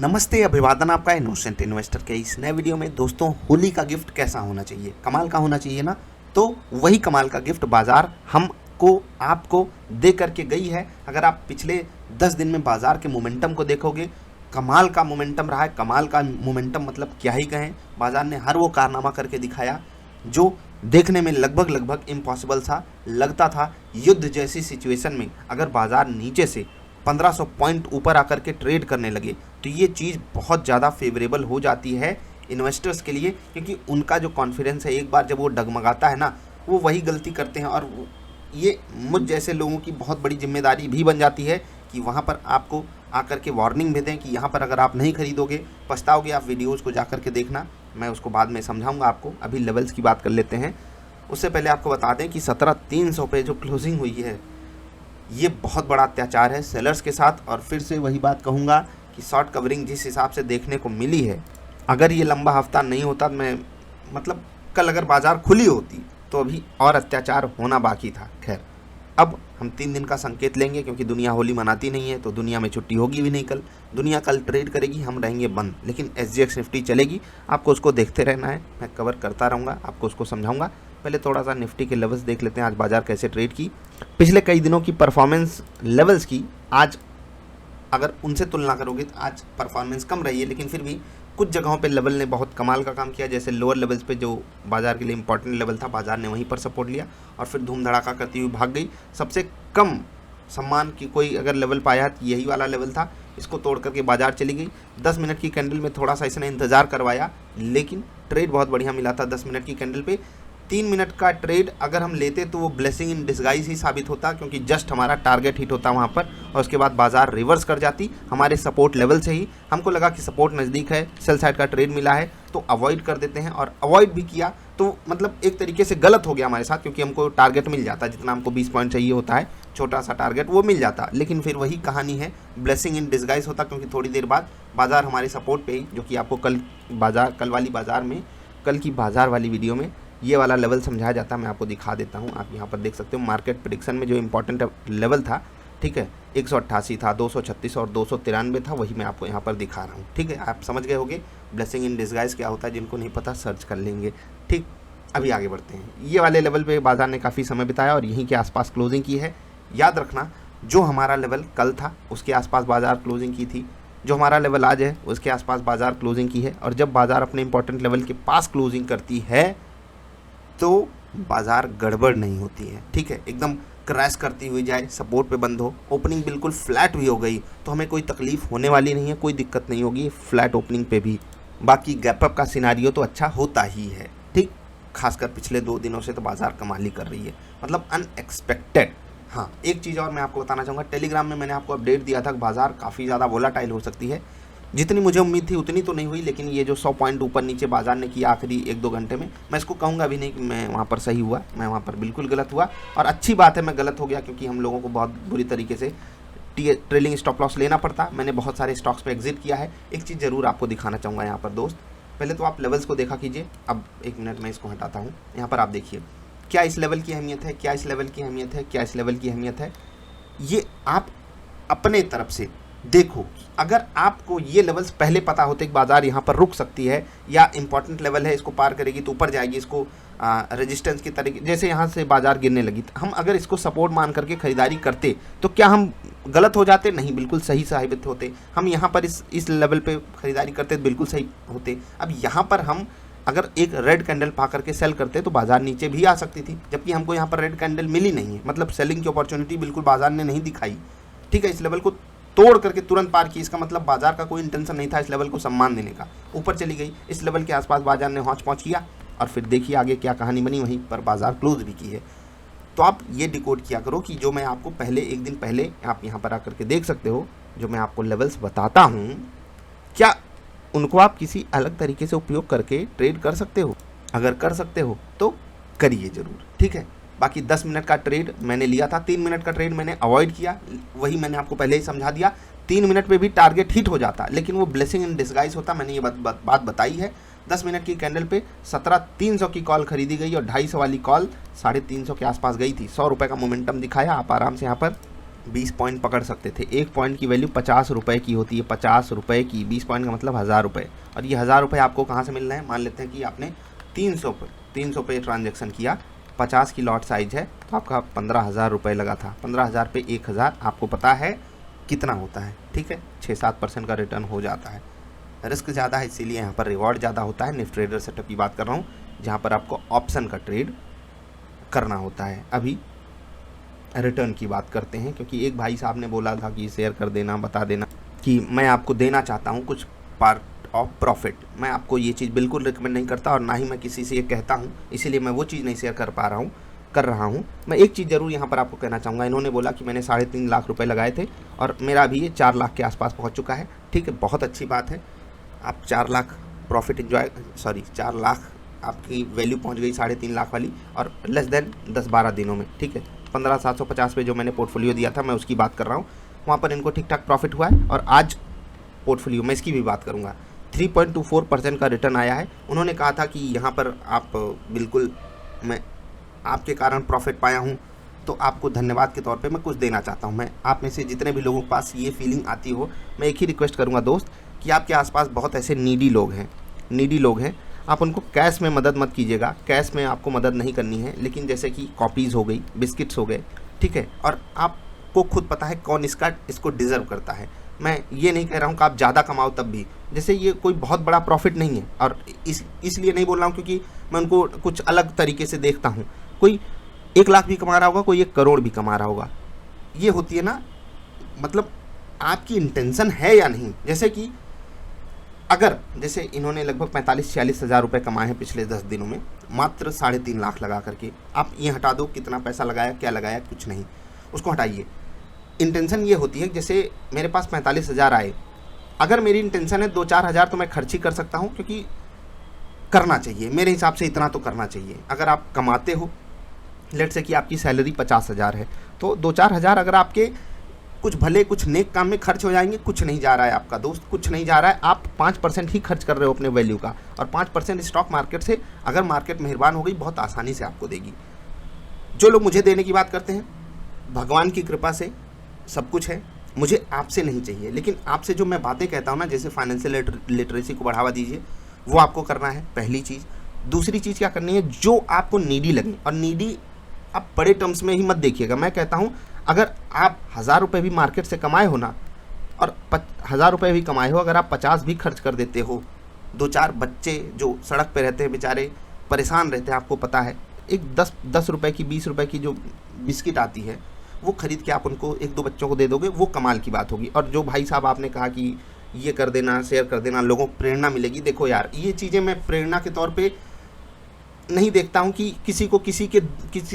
नमस्ते, अभिवादन आपका इनोसेंट इन्वेस्टर के इस नए वीडियो में। दोस्तों, होली का गिफ्ट कैसा होना चाहिए? कमाल का होना चाहिए ना। तो वही कमाल का गिफ्ट बाजार हमको आपको दे करके गई है। अगर आप पिछले 10 दिन में बाजार के मोमेंटम को देखोगे, कमाल का मोमेंटम रहा है। कमाल का मोमेंटम मतलब क्या ही कहें। बाजार ने हर वो कारनामा करके दिखाया जो देखने में लगभग इम्पॉसिबल सा लगता था। युद्ध जैसी सिचुएशन में अगर बाजार नीचे से 1500 पॉइंट ऊपर आकर के ट्रेड करने लगे तो ये चीज़ बहुत ज़्यादा फेवरेबल हो जाती है इन्वेस्टर्स के लिए, क्योंकि उनका जो कॉन्फिडेंस है एक बार जब वो डगमगाता है ना, वो वही गलती करते हैं। और ये मुझ जैसे लोगों की बहुत बड़ी जिम्मेदारी भी बन जाती है कि वहाँ पर आपको आकर के वार्निंग भी दें कि यहाँ पर अगर आप नहीं खरीदोगे पछताओगे। आप वीडियोज़ को जा कर के देखना, मैं उसको बाद में समझाऊँगा आपको। अभी लेवल्स की बात कर लेते हैं। उससे पहले आपको बता दें कि 17,300 पे जो क्लोजिंग हुई है ये बहुत बड़ा अत्याचार है सेलर्स के साथ। और फिर से वही बात कहूँगा कि शॉर्ट कवरिंग जिस हिसाब से देखने को मिली है, अगर ये लंबा हफ्ता नहीं होता, मैं मतलब कल अगर बाज़ार खुली होती तो अभी और अत्याचार होना बाकी था। खैर, अब हम 3 दिन का संकेत लेंगे क्योंकि दुनिया होली मनाती नहीं है, तो दुनिया में छुट्टी होगी भी नहीं कल। दुनिया कल ट्रेड करेगी, हम रहेंगे बंद, लेकिन SGX निफ्टी चलेगी। आपको उसको देखते रहना है, मैं कवर करता रहूँगा, आपको उसको समझाऊँगा। पहले थोड़ा सा निफ्टी के लेवल्स देख लेते हैं, आज बाजार कैसे ट्रेड की। पिछले कई दिनों की परफॉर्मेंस लेवल्स की आज अगर उनसे तुलना करोगे तो आज परफॉर्मेंस कम रही है, लेकिन फिर भी कुछ जगहों पे लेवल ने बहुत कमाल का काम किया। जैसे लोअर लेवल्स पे जो बाजार के लिए इंपॉर्टेंट लेवल था, बाजार ने वहीं पर सपोर्ट लिया और फिर धूम धड़ाका करती हुई भाग गई। सबसे कम सम्मान की कोई अगर लेवल पाया है तो यही वाला लेवल था, इसको तोड़ करके बाजार चली गई। 10 मिनट की कैंडल में थोड़ा सा इसने इंतज़ार करवाया, लेकिन ट्रेड बहुत बढ़िया मिला था 10 मिनट की कैंडल पे। 3 मिनट का ट्रेड अगर हम लेते तो वो ब्लेसिंग इन डिस्गाइज ही साबित होता, क्योंकि जस्ट हमारा टारगेट हिट होता वहाँ पर और उसके बाद बाजार रिवर्स कर जाती हमारे सपोर्ट लेवल से ही। हमको लगा कि सपोर्ट नज़दीक है, सेल साइड का ट्रेड मिला है तो अवॉइड कर देते हैं, और अवॉइड भी किया तो मतलब एक तरीके से गलत हो गया हमारे साथ, क्योंकि हमको टारगेट मिल जाता, जितना हमको 20 पॉइंट चाहिए होता है, छोटा सा टारगेट वो मिल जाता। लेकिन फिर वही कहानी है, ब्लेसिंग इन डिस्गाइज होता, क्योंकि थोड़ी देर बाद बाजार हमारे सपोर्ट पे ही, जो कि आपको कल की बाजार वाली वीडियो में ये वाला लेवल समझाया जाता है। मैं आपको दिखा देता हूँ, आप यहाँ पर देख सकते हो। मार्केट प्रेडिक्शन में जो इंपॉर्टेंट लेवल था, ठीक है, 188 था, 236 और 293 था, वही मैं आपको यहाँ पर दिखा रहा हूँ। ठीक है, आप समझ गए होंगे ब्लेसिंग इन डिस्गाइज क्या होता है। जिनको नहीं पता सर्च कर लेंगे। ठीक, अभी आगे बढ़ते हैं। ये वाले लेवल पे बाजार ने काफ़ी समय बिताया और यहीं के आसपास क्लोजिंग की है। याद रखना, जो हमारा लेवल कल था उसके आसपास बाजार क्लोजिंग की थी, जो हमारा लेवल आज है उसके आसपास बाजार क्लोजिंग की है। और जब बाजार अपने इंपॉर्टेंट लेवल के पास क्लोजिंग करती है तो बाजार गड़बड़ नहीं होती है। ठीक है, एकदम क्रैश करती हुई जाए, सपोर्ट पे बंद हो, ओपनिंग बिल्कुल फ्लैट भी हो गई तो हमें कोई तकलीफ होने वाली नहीं है, कोई दिक्कत नहीं होगी फ्लैट ओपनिंग पे भी। बाकी गैप अप का सिनारियो तो अच्छा होता ही है। ठीक, खासकर पिछले 2 दिनों से तो बाजार कमाल ही कर रही है, मतलब अनएक्सपेक्टेड। हाँ, एक चीज़ और मैं आपको बताना चाहूँगा, टेलीग्राम में मैंने आपको अपडेट दिया था कि बाजार काफ़ी ज़्यादा वोलाटाइल हो सकती है। जितनी मुझे उम्मीद थी उतनी तो नहीं हुई, लेकिन ये जो 100 पॉइंट ऊपर नीचे बाजार ने किया आखिरी 1-2 घंटे में, मैं इसको कहूँगा भी नहीं कि मैं वहाँ पर सही हुआ, मैं वहाँ पर बिल्कुल गलत हुआ। और अच्छी बात है मैं गलत हो गया, क्योंकि हम लोगों को बहुत बुरी तरीके से ट्रेलिंग स्टॉप लॉस लेना पड़ता। मैंने बहुत सारे स्टॉक्स पे एग्जिट किया है। एक चीज़ ज़रूर आपको दिखाना चाहूँगा यहाँ पर दोस्त, पहले तो आप लेवल्स को देखा कीजिए। अब 1 मिनट मैं इसको हटाता हूँ। यहाँ पर आप देखिए, क्या इस लेवल की अहमियत है, क्या इस लेवल की अहमियत है, क्या इस लेवल की अहमियत है। ये आप अपने तरफ से देखो। अगर आपको ये लेवल्स पहले पता होते कि बाजार यहाँ पर रुक सकती है या इंपॉर्टेंट लेवल है, इसको पार करेगी तो ऊपर जाएगी, इसको रेजिस्टेंस की तरीके, जैसे यहाँ से बाजार गिरने लगी, हम अगर इसको सपोर्ट मान करके खरीदारी करते तो क्या हम गलत हो जाते? नहीं, बिल्कुल सही साबित होते। हम यहाँ पर इस लेवल पे खरीदारी करते तो बिल्कुल सही होते। अब यहाँ पर हम अगर एक रेड कैंडल पा करके सेल करते तो बाजार नीचे भी आ सकती थी, जबकि हमको यहाँ पर रेड कैंडल मिली नहीं है, मतलब सेलिंग की अपॉर्चुनिटी बिल्कुल बाजार ने नहीं दिखाई। ठीक है, इस लेवल को तोड़ करके तुरंत पार की, इसका मतलब बाजार का कोई इंटेंशन नहीं था इस लेवल को सम्मान देने का। ऊपर चली गई, इस लेवल के आसपास बाजार ने हौच पहुँच किया और फिर देखिए आगे क्या कहानी बनी, वहीं पर बाजार क्लोज भी की है। तो आप ये डिकोड किया करो कि जो मैं आपको पहले 1 दिन पहले आप यहाँ पर आकर के देख सकते हो, जो मैं आपको लेवल्स बताता हूँ, क्या उनको आप किसी अलग तरीके से उपयोग करके ट्रेड कर सकते हो? अगर कर सकते हो तो करिए ज़रूर। ठीक है, बाकी 10 मिनट का ट्रेड मैंने लिया था, 3 मिनट का ट्रेड मैंने अवॉइड किया, वही मैंने आपको पहले ही समझा दिया। 3 मिनट पे भी टारगेट हिट हो जाता, लेकिन वो ब्लेसिंग इन डिस्गाइज होता, मैंने ये बात बताई है। 10 मिनट की कैंडल पे 17,300 की कॉल खरीदी गई और 250 वाली कॉल 350 के आसपास गई थी। 100 रुपये का मोमेंटम दिखाया, आप आराम से यहाँ पर 20 पॉइंट पकड़ सकते थे। एक पॉइंट की वैल्यू 50 रुपये की होती है, 50 रुपये की। 20 पॉइंट का मतलब 1000 रुपये, और ये 1000 रुपये आपको कहाँ से मिल रहे हैं? मान लेते हैं कि आपने 300 पे ट्रांजेक्शन किया, 50 की लॉट साइज है, तो आपका 15,000 रुपये लगा था। 15,000 पे 1000 आपको पता है कितना होता है, ठीक है, 6-7% का रिटर्न हो जाता है। रिस्क ज़्यादा है इसीलिए यहाँ पर रिवॉर्ड ज़्यादा होता है। निफ्ट ट्रेडर सेटअप की बात कर रहा हूँ, जहाँ पर आपको ऑप्शन का ट्रेड करना होता है। अभी रिटर्न की बात करते हैं, क्योंकि एक भाई साहब ने बोला था कि शेयर कर देना, बता देना कि मैं आपको देना चाहता हूँ कुछ पार्ट ऑफ प्रॉफिट। मैं आपको ये चीज़ बिल्कुल रिकमेंड नहीं करता, और ना ही मैं किसी से ये कहता हूँ, इसीलिए मैं वो चीज़ नहीं शेयर कर रहा हूँ। मैं एक चीज़ ज़रूर यहाँ पर आपको कहना चाहूँगा। इन्होंने बोला कि मैंने 3.5 लाख रुपए लगाए थे और मेरा अभी ये 4 लाख के आसपास पहुँच चुका है। ठीक है, बहुत अच्छी बात है। आप 4 लाख प्रॉफिट 4 लाख आपकी वैल्यू पहुँच गई 3.5 लाख वाली, और लेस देन 10-12 दिनों में। ठीक है, 15,750 पे जो मैंने पोर्टफोलियो दिया था, मैं उसकी बात कर रहा हूँ। वहाँ पर इनको ठीक ठाक प्रॉफिट हुआ है, और आज पोर्टफोलियो में इसकी भी बात करूँगा, 3.24% का रिटर्न आया है। उन्होंने कहा था कि यहाँ पर आप बिल्कुल, मैं आपके कारण प्रॉफिट पाया हूँ, तो आपको धन्यवाद के तौर पे मैं कुछ देना चाहता हूँ। मैं आप में से जितने भी लोगों के पास ये फीलिंग आती हो, मैं एक ही रिक्वेस्ट करूँगा दोस्त, कि आपके आसपास बहुत ऐसे नीडी लोग हैं, आप उनको कैश में मदद मत कीजिएगा। कैश में आपको मदद नहीं करनी है, लेकिन जैसे कि कॉपीज़ हो गई, बिस्किट्स हो गए, ठीक है, और आपको खुद पता है कौन इसको डिज़र्व करता है। मैं ये नहीं कह रहा हूँ कि आप ज़्यादा कमाओ, तब भी जैसे ये कोई बहुत बड़ा प्रॉफिट नहीं है, और इसलिए नहीं बोल रहा हूँ क्योंकि मैं उनको कुछ अलग तरीके से देखता हूँ। कोई 1 लाख भी कमा रहा होगा, कोई 1 करोड़ भी कमा रहा होगा। ये होती है ना, मतलब आपकी इंटेंशन है या नहीं। जैसे कि अगर जैसे इन्होंने लगभग 45-46 हज़ार रुपये कमाए हैं पिछले 10 दिनों में, मात्र 3.5 लाख लगा करके। आप ये हटा दो, कितना पैसा लगाया, क्या लगाया, कुछ नहीं, उसको हटाइए। इंटेंशन ये होती है, जैसे मेरे पास 45,000 आए, अगर मेरी इंटेंशन है 2-4 हज़ार तो मैं खर्च ही कर सकता हूँ, क्योंकि करना चाहिए मेरे हिसाब से, इतना तो करना चाहिए। अगर आप कमाते हो, लेट से कि आपकी सैलरी 50,000 है, तो 2-4 हज़ार अगर आपके कुछ भले कुछ नेक काम में खर्च हो जाएंगे। कुछ नहीं जा रहा है आपका दोस्त, कुछ नहीं जा रहा है, आप 5% ही खर्च कर रहे हो अपने वैल्यू का, और 5% स्टॉक मार्केट से, अगर मार्केट मेहरबान हो गई, बहुत आसानी से आपको देगी। जो लोग मुझे देने की बात करते हैं, भगवान की कृपा से सब कुछ है, मुझे आपसे नहीं चाहिए। लेकिन आपसे जो मैं बातें कहता हूँ ना, जैसे फाइनेंशियल लिटरेसी को बढ़ावा दीजिए, वो आपको करना है, पहली चीज़। दूसरी चीज़ क्या करनी है, जो आपको नीडी लगे, और नीडी आप बड़े टर्म्स में ही मत देखिएगा। मैं कहता हूँ, अगर आप 1000 रुपये भी मार्केट से कमाए हो ना, और 1000 रुपये भी कमाए हो, अगर आप 50 भी खर्च कर देते हो, 2-4 बच्चे जो सड़क पे रहते हैं बेचारे, परेशान रहते हैं, आपको पता है, एक 10 रुपये की, 20 रुपये की जो बिस्किट आती है, वो खरीद के आप उनको 1-2 बच्चों को दे दोगे, वो कमाल की बात होगी। और जो भाई साहब आपने कहा कि ये कर देना, शेयर कर देना, लोगों को प्रेरणा मिलेगी, देखो यार, ये चीज़ें मैं प्रेरणा के तौर पे नहीं देखता हूँ कि किसी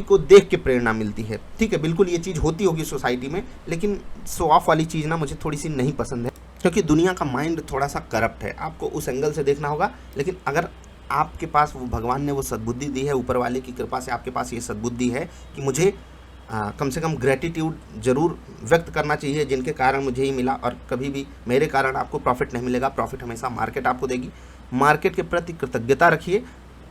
को देख के प्रेरणा मिलती है। ठीक है, बिल्कुल ये चीज़ होती होगी सोसाइटी में, लेकिन शो ऑफ वाली चीज़ ना मुझे थोड़ी सी नहीं पसंद है, क्योंकि दुनिया का माइंड थोड़ा सा करप्ट है, आपको उस एंगल से देखना होगा। लेकिन अगर आपके पास वो भगवान ने वो सद्बुद्धि दी है, ऊपर वाले की कृपा से आपके पास ये सद्बुद्धि है कि मुझे कम से कम ग्रेटिट्यूड ज़रूर व्यक्त करना चाहिए, जिनके कारण मुझे ही मिला। और कभी भी मेरे कारण आपको प्रॉफिट नहीं मिलेगा, प्रॉफिट हमेशा मार्केट आपको देगी। मार्केट के प्रति कृतज्ञता रखिए,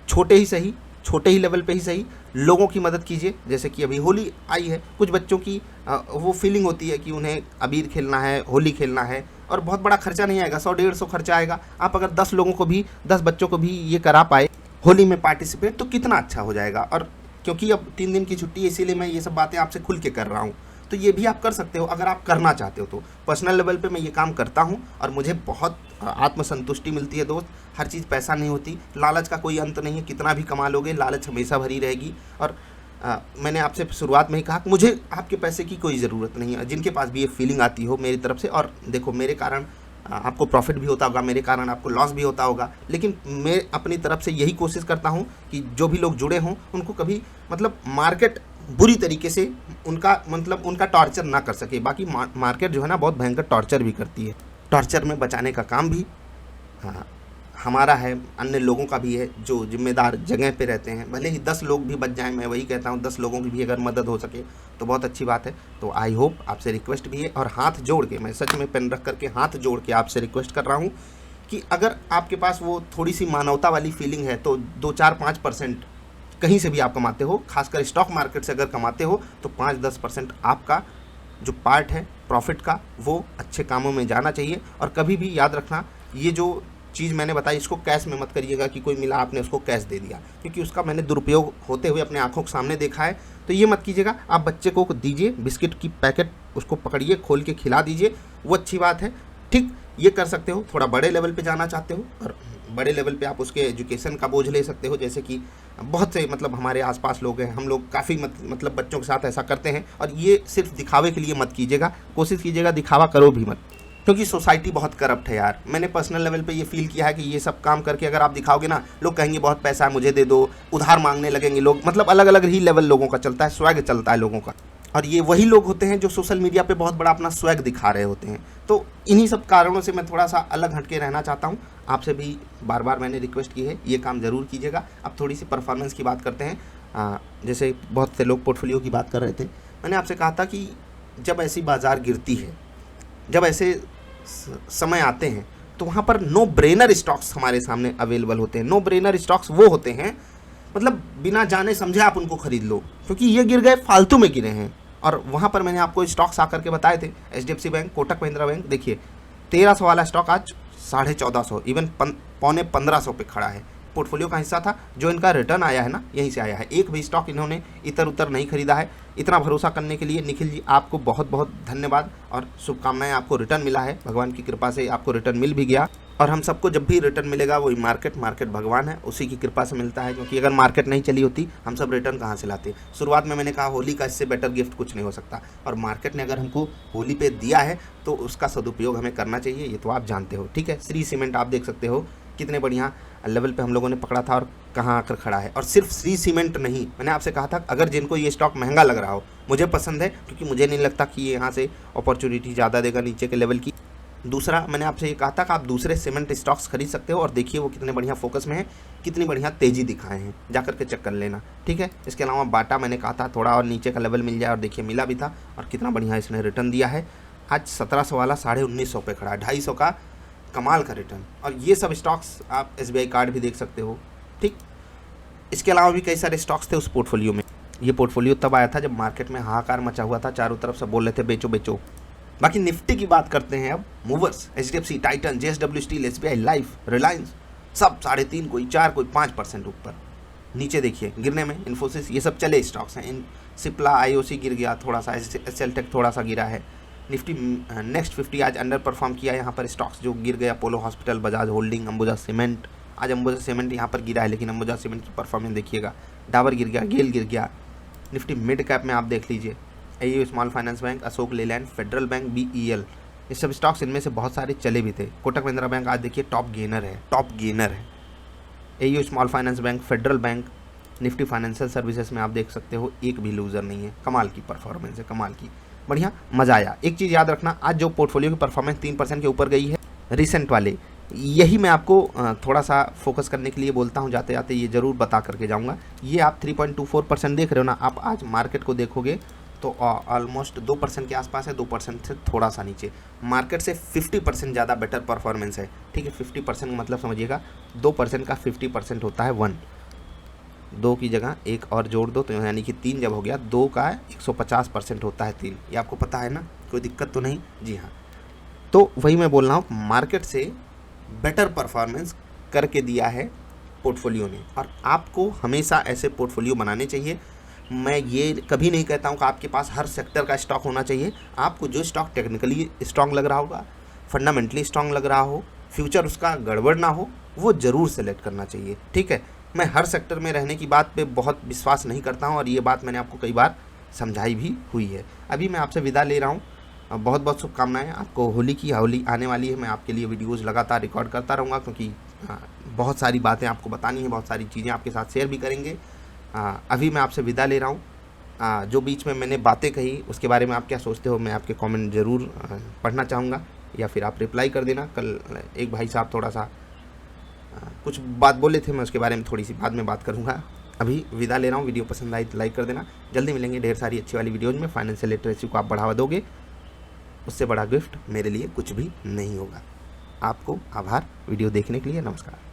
छोटे ही सही, छोटे ही लेवल पे ही सही, लोगों की मदद कीजिए। जैसे कि अभी होली आई है, कुछ बच्चों की वो फीलिंग होती है कि उन्हें अबीर खेलना है, होली खेलना है, और बहुत बड़ा खर्चा नहीं आएगा, 100-150 खर्चा आएगा। आप अगर 10 लोगों को भी, 10 बच्चों को भी ये करा पाए होली में पार्टिसिपेट, तो कितना अच्छा हो जाएगा। और क्योंकि अब 3 दिन की छुट्टी है, इसीलिए मैं ये सब बातें आपसे खुल के कर रहा हूँ, तो ये भी आप कर सकते हो अगर आप करना चाहते हो तो। पर्सनल लेवल पे मैं ये काम करता हूँ, और मुझे बहुत आत्मसंतुष्टि मिलती है दोस्त। हर चीज़ पैसा नहीं होती, लालच का कोई अंत नहीं है, कितना भी कमा लोगे, लालच हमेशा भरी रहेगी। और मैंने आपसे शुरुआत में ही कहा कि मुझे आपके पैसे की कोई ज़रूरत नहीं है। जिनके पास भी ये फीलिंग आती हो मेरी तरफ से, और देखो मेरे कारण आपको प्रॉफिट भी होता होगा, मेरे कारण आपको लॉस भी होता होगा, लेकिन मैं अपनी तरफ से यही कोशिश करता हूँ कि जो भी लोग जुड़े हों, उनको कभी मतलब मार्केट बुरी तरीके से उनका टॉर्चर ना कर सके। बाकी मार्केट जो है ना, बहुत भयंकर टॉर्चर भी करती है। टॉर्चर में बचाने का काम भी हमारा है, अन्य लोगों का भी है जो जिम्मेदार जगह पे रहते हैं। भले ही 10 लोग भी बच जाएं, मैं वही कहता हूँ, 10 लोगों की भी अगर मदद हो सके तो बहुत अच्छी बात है। तो आई होप, आपसे रिक्वेस्ट भी है, और हाथ जोड़ के, मैं सच में पेन रख करके हाथ जोड़ के आपसे रिक्वेस्ट कर रहा हूँ कि अगर आपके पास वो थोड़ी सी मानवता वाली फीलिंग है, तो 2-4-5% कहीं से भी आप कमाते हो, खासकर स्टॉक मार्केट से अगर कमाते हो, तो 5-10% आपका जो पार्ट है प्रॉफिट का वो अच्छे कामों में जाना चाहिए। और कभी भी याद रखना, ये जो चीज़ मैंने बताई इसको कैश में मत करिएगा कि कोई मिला आपने उसको कैश दे दिया, क्योंकि उसका मैंने दुरुपयोग होते हुए अपने आंखों के सामने देखा है। तो ये मत कीजिएगा। आप बच्चे को दीजिए बिस्किट की पैकेट, उसको पकड़िए खोल के खिला दीजिए, वो अच्छी बात है। ठीक, ये कर सकते हो। थोड़ा बड़े लेवल पे जाना चाहते हो और बड़े लेवल पे आप उसके एजुकेशन का बोझ ले सकते हो, जैसे कि बहुत से मतलब हमारे आसपास लोग हैं, हम लोग काफ़ी मतलब बच्चों के साथ ऐसा करते हैं। और ये सिर्फ दिखावे के लिए मत कीजिएगा, कोशिश कीजिएगा दिखावा करो भी मत, क्योंकि सोसाइटी बहुत करप्ट है यार। मैंने पर्सनल लेवल पे ये फील किया है कि ये सब काम करके अगर आप दिखाओगे ना, लोग कहेंगे बहुत पैसा है मुझे दे दो, उधार मांगने लगेंगे लोग। मतलब अलग अलग ही लेवल लोगों का चलता है, स्वैग चलता है लोगों का। और ये वही लोग होते हैं जो सोशल मीडिया पे बहुत बड़ा अपना स्वैग दिखा रहे होते हैं। तो इन्हीं सब कारणों से मैं थोड़ा सा अलग हटके रहना चाहता हूँ। आपसे भी बार बार मैंने रिक्वेस्ट की है, ये काम ज़रूर कीजिएगा। अब थोड़ी सी परफॉर्मेंस की बात करते हैं। जैसे बहुत से लोग पोर्टफोलियो की बात कर रहे थे, मैंने आपसे कहा था कि जब ऐसी बाज़ार गिरती है, जब ऐसे समय आते हैं, तो वहाँ पर नो ब्रेनर स्टॉक्स हमारे सामने अवेलेबल होते हैं। नो ब्रेनर स्टॉक्स वो होते हैं, मतलब बिना जाने समझे आप उनको खरीद लो, क्योंकि ये गिर गए फालतू में गिरे हैं। और वहाँ पर मैंने आपको स्टॉक्स आकर के बताए थे, HDFC bank, Kotak Mahindra bank. देखिए 1300 वाला स्टॉक आज 1450, इवन 1500 पे खड़ा है। पोर्टफोलियो का हिस्सा था, जो इनका रिटर्न आया है ना, यहीं से आया है। एक भी स्टॉक इन्होंने इधर उधर नहीं खरीदा है। इतना भरोसा करने के लिए निखिल जी आपको बहुत बहुत धन्यवाद और शुभकामनाएं। आपको रिटर्न मिला है, भगवान की कृपा से आपको रिटर्न मिल भी गया। और हम सबको जब भी रिटर्न मिलेगा वही मार्केट भगवान है, उसी की कृपा से मिलता है। क्योंकि अगर मार्केट नहीं चली होती हम सब रिटर्न कहाँ से लाते। शुरुआत में मैंने कहा होली का इससे बेटर गिफ्ट कुछ नहीं हो सकता, और मार्केट ने अगर हमको होली पे दिया है तो उसका सदुपयोग हमें करना चाहिए, ये तो आप जानते हो। ठीक है, श्री सीमेंट आप देख सकते हो कितने बढ़िया लेवल पे हम लोगों ने पकड़ा था और कहाँ आकर खड़ा है। और सिर्फ श्री सीमेंट नहीं, मैंने आपसे कहा था अगर जिनको ये स्टॉक महंगा लग रहा हो, मुझे पसंद है क्योंकि मुझे नहीं लगता कि ये यहाँ से अपॉर्चुनिटी ज़्यादा देगा नीचे के लेवल की। दूसरा मैंने आपसे ये कहा था कि आप दूसरे सीमेंट स्टॉक्स खरीद सकते हो, और देखिए वो कितने बढ़िया फोकस में है, कितनी बढ़िया तेज़ी दिखाए हैं, जाकर के चेक कर लेना। ठीक है, इसके अलावा बाटा मैंने कहा था थोड़ा और नीचे का लेवल मिल जाए, और देखिए मिला भी था, और कितना बढ़िया इसने रिटर्न दिया है। आज 1700 वाला 1950 पे खड़ा है, 250 का कमाल का रिटर्न। और ये सब स्टॉक्स आप SBI कार्ड भी देख सकते हो। ठीक, इसके अलावा भी कई सारे स्टॉक्स थे उस पोर्टफोलियो में। ये पोर्टफोलियो तब आया था जब मार्केट में हाहाकार मचा हुआ था, चारों तरफ से बोल रहे थे बेचो बेचो। बाकी निफ्टी की बात करते हैं अब। Movers HDFC, Titan, JSW steel, SBI life, Reliance, सब 3.5, कोई 4, कोई 5% ऊपर। नीचे देखिए गिरने में इन्फोसिस, ये सब चले स्टॉक्स हैं। इन सिप्ला, IOC गिर गया थोड़ा सा, SL टेक थोड़ा सा गिरा है। निफ्टी नेक्स्ट 50 आज अंडर परफॉर्म किया। यहाँ पर स्टॉक्स जो गिर गया, Apollo hospital, Bajaj holding, Ambuja cement. आज अंबुजा सीमेंट यहाँ पर गिरा है, लेकिन अंबुजा सीमेंट की परफॉर्मेंस देखिएगा। डाबर गिर गया, गेल गिर गया। निफ्टी मिड कैप में आप देख लीजिए, AU small finance bank, Ashok Leyland, federal bank, BEL, ये सब स्टॉक्स इनमें से बहुत सारे चले भी थे। कोटक महिंद्रा बैंक आज देखिए टॉप गेनर है। AU small finance bank, federal bank, Nifty financial services में आप देख सकते हो एक भी लूज़र नहीं है। कमाल की परफॉर्मेंस है, कमाल की, बढ़िया, मज़ा आया। एक चीज़ याद रखना, आज जो पोर्टफोलियो की परफॉर्मेंस 3% के ऊपर गई है रिसेंट वाले, यही मैं आपको थोड़ा सा फोकस करने के लिए बोलता हूँ, जाते जाते ये ज़रूर बता करके जाऊँगा। ये आप 3.24% देख रहे हो ना, आप आज मार्केट को देखोगे तो ऑलमोस्ट 2% के आसपास है, 2% से थोड़ा सा नीचे। मार्केट से 50% ज़्यादा बेटर परफॉर्मेंस है। ठीक है, 50% मतलब समझिएगा 2% का 50% होता है 1, 2 की जगह 1 और जोड़ दो तो यानी कि 3 जब हो गया, 2 का 150% होता है 3। ये आपको पता है ना, कोई दिक्कत तो नहीं? जी हाँ, तो वही मैं बोल रहा हूँ, मार्केट से बेटर परफॉर्मेंस करके दिया है पोर्टफोलियो ने, और आपको हमेशा ऐसे पोर्टफोलियो बनाने चाहिए। मैं ये कभी नहीं कहता हूँ कि आपके पास हर सेक्टर का स्टॉक होना चाहिए। आपको जो स्टॉक टेक्निकली स्ट्रांग लग रहा होगा, फंडामेंटली स्ट्रांग लग रहा हो, फ्यूचर उसका गड़बड़ ना हो, वो ज़रूर सेलेक्ट करना चाहिए। ठीक है, मैं हर सेक्टर में रहने की बात पे बहुत विश्वास नहीं करता हूँ, और ये बात मैंने आपको कई बार समझाई भी हुई है। अभी मैं आपसे विदा ले रहा हूँ, बहुत बहुत शुभकामनाएं आपको। होली आने वाली है, मैं आपके लिए वीडियोज़ लगातार रिकॉर्ड करता रहूँगा, क्योंकि बहुत सारी बातें आपको बतानी है, बहुत सारी चीज़ें आपके साथ शेयर भी करेंगे। अभी मैं आपसे विदा ले रहा हूँ। जो बीच में मैंने बातें कही उसके बारे में आप क्या सोचते हो, मैं आपके कमेंट ज़रूर पढ़ना चाहूँगा, या फिर आप रिप्लाई कर देना। कल एक भाई साहब थोड़ा सा कुछ बात बोले थे, मैं उसके बारे में थोड़ी सी बाद में बात करूँगा। अभी विदा ले रहा हूँ, वीडियो पसंद आई तो लाइक कर देना। जल्दी मिलेंगे ढेर सारी अच्छी वाली वीडियोज़ में। फाइनेंशियल लिटरेसी को आप बढ़ावा दोगे, उससे बड़ा गिफ्ट मेरे लिए कुछ भी नहीं होगा। आपको आभार वीडियो देखने के लिए, नमस्कार।